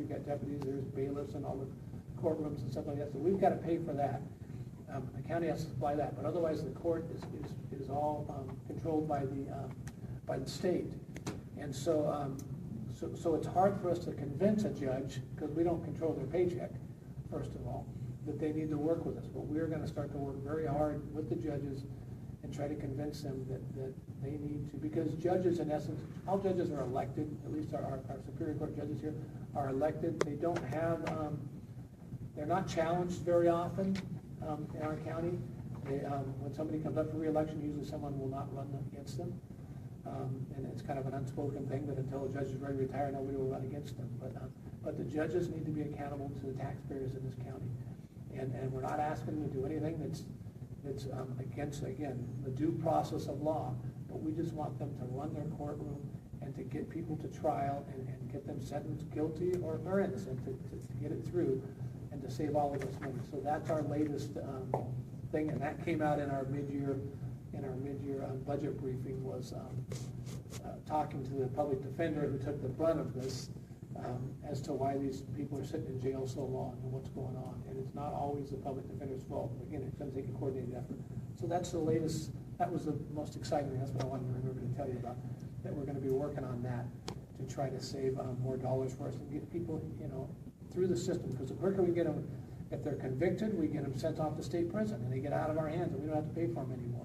You've got deputies, there's bailiffs and all the courtrooms and stuff like that. So we've got to pay for that. The county has to supply that, but otherwise the court is all controlled by the state. And so, so it's hard for us to convince a judge, because we don't control their paycheck, first of all, that they need to work with us. But we're going to start to work very hard with the judges and try to convince them that they need to, because judges, in essence, all judges are elected, at least our Superior Court judges here are elected. They don't have, they're not challenged very often in our county. When somebody comes up for re-election, usually someone will not run against them. And it's kind of an unspoken thing that until a judge is ready to retire, nobody will run against them. But the judges need to be accountable to the taxpayers in this county. And we're not asking them to do anything that's against, again, the due process of law, but we just want them to run their courtroom and to get people to trial and get them sentenced guilty or innocent to get it through and to save all of us money. So that's our latest thing, and that came out in our mid-year budget briefing, was talking to the public defender who took the brunt of this as to why these people are sitting in jail so long and what's going on. And it's not always the public defender's fault. Again, it's going to take a coordinated effort. So that's the latest, that was the most exciting thing. That's what I wanted to remember to tell you about, that we're going to be working on that to try to save more dollars for us and get people, through the system. Because the quicker we get them, if they're convicted, we get them sent off to state prison and they get out of our hands and we don't have to pay for them anymore.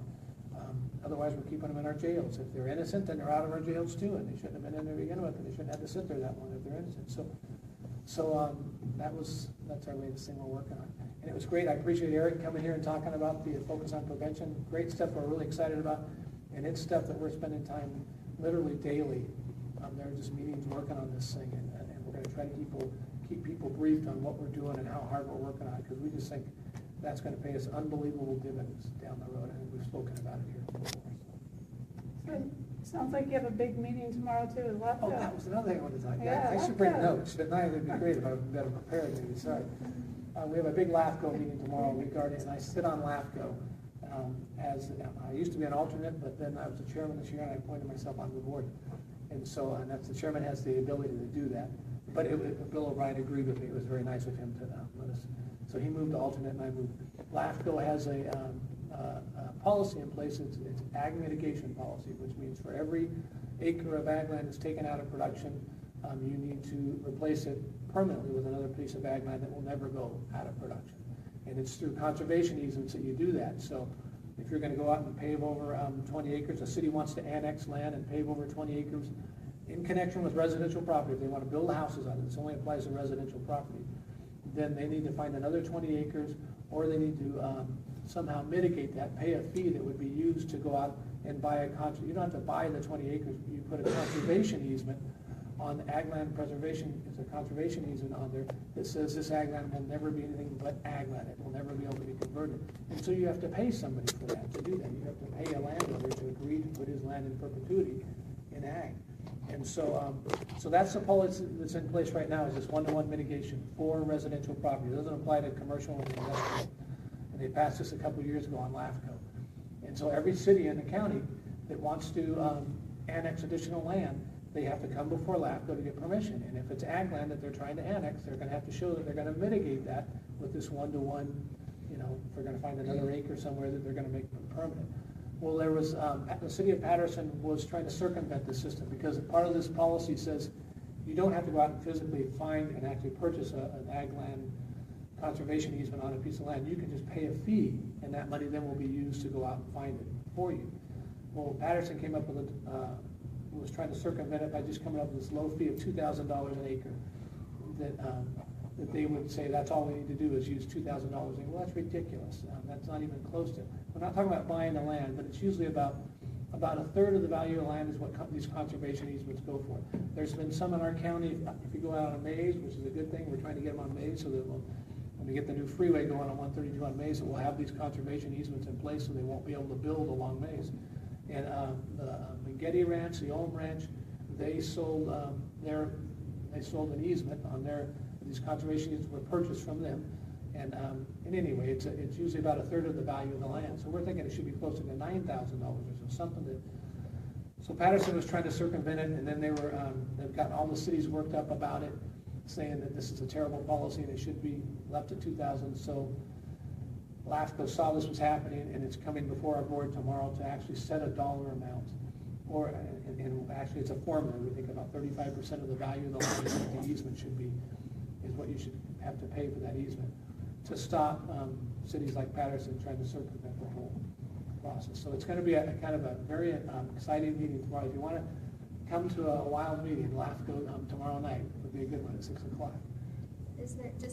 Otherwise, we're keeping them in our jails. If they're innocent, then they're out of our jails too, and they shouldn't have been in there to begin with, and they shouldn't have to sit there that long if they're innocent. So that's our latest thing we're working on. And it was great. I appreciate Eric coming here and talking about the focus on prevention. Great stuff we're really excited about, and it's stuff that we're spending time literally daily. There are just meetings working on this thing, and we're going to try to keep people briefed on what we're doing and how hard we're working on it, because we just think that's going to pay us unbelievable dividends down the road, and we've spoken about it here before. So it sounds like you have a big meeting tomorrow too with LAFCO. Oh, that was another thing I wanted to talk about. Yeah, I should bring notes, but now it'd be great if I was better prepared, maybe. Sorry. We have a big LAFCO meeting tomorrow regarding, and I sit on LAFCO as I used to be an alternate, but then I was the chairman this year, and I appointed myself on the board. And so, and that's, the chairman has the ability to do that. But Bill O'Brien agreed with me. It was very nice of him to let us. So he moved to alternate, and I moved. LAFCO has a policy in place. It's ag mitigation policy, which means for every acre of ag land that's taken out of production, you need to replace it permanently with another piece of ag land that will never go out of production. And it's through conservation easements that you do that. So if you're going to go out and pave over 20 acres, a city wants to annex land and pave over 20 acres in connection with residential property. If they want to build houses on it, this only applies to residential property. Then they need to find another 20 acres, or they need to somehow mitigate that, pay a fee that would be used to go out and buy you don't have to buy the 20 acres, you put a conservation easement on the ag land preservation. It's a conservation easement on there that says this ag land will never be anything but ag land. It will never be able to be converted. And so you have to pay somebody for that, to do that. You have to pay a landowner to agree to put his land in perpetuity in ag. And so, so that's the policy that's in place right now, is this one-to-one mitigation for residential property. It doesn't apply to commercial and industrial. And they passed this a couple of years ago on LAFCO. And so every city in the county that wants to annex additional land, they have to come before LAFCO to get permission. And if it's ag land that they're trying to annex, they're going to have to show that they're going to mitigate that with this one-to-one, if they're going to find another acre somewhere that they're going to make permanent. Well, there was, the city of Patterson was trying to circumvent the system, because part of this policy says you don't have to go out and physically find and actually purchase an ag land conservation easement on a piece of land. You can just pay a fee, and that money then will be used to go out and find it for you. Well, Patterson came up with was trying to circumvent it by just coming up with this low fee of $2,000 an acre. That they would say that's all we need to do is use $2,000. Well, that's ridiculous. That's not even close to. We're not talking about buying the land, but it's usually about a third of the value of the land is what these conservation easements go for. There's been some in our county. If you go out on Mays, which is a good thing, we're trying to get them on Mays so that when we get the new freeway going on 132 on Mays, that we'll have these conservation easements in place, so they won't be able to build along Mays. And the Getty Ranch, the Olm Ranch, they sold an easement on these conservation easements were purchased from them. And anyway, it's usually about a third of the value of the land. So we're thinking it should be closer to $9,000 or so, something that. So Patterson was trying to circumvent it, and then they've gotten all the cities worked up about it. saying that this is a terrible policy and it should be left at 2,000. So LAFCO saw this was happening, and it's coming before our board tomorrow to actually set a dollar amount. Or, and actually it's a formula. We think about 35% of the value of the land is what the easement should be, is what you should have to pay for that easement, to stop cities like Patterson trying to circumvent the whole process. So it's going to be a kind of a very exciting meeting tomorrow. If you want to come to a wild meeting, LAFCO tomorrow night would be a good one at 6 o'clock. Is there just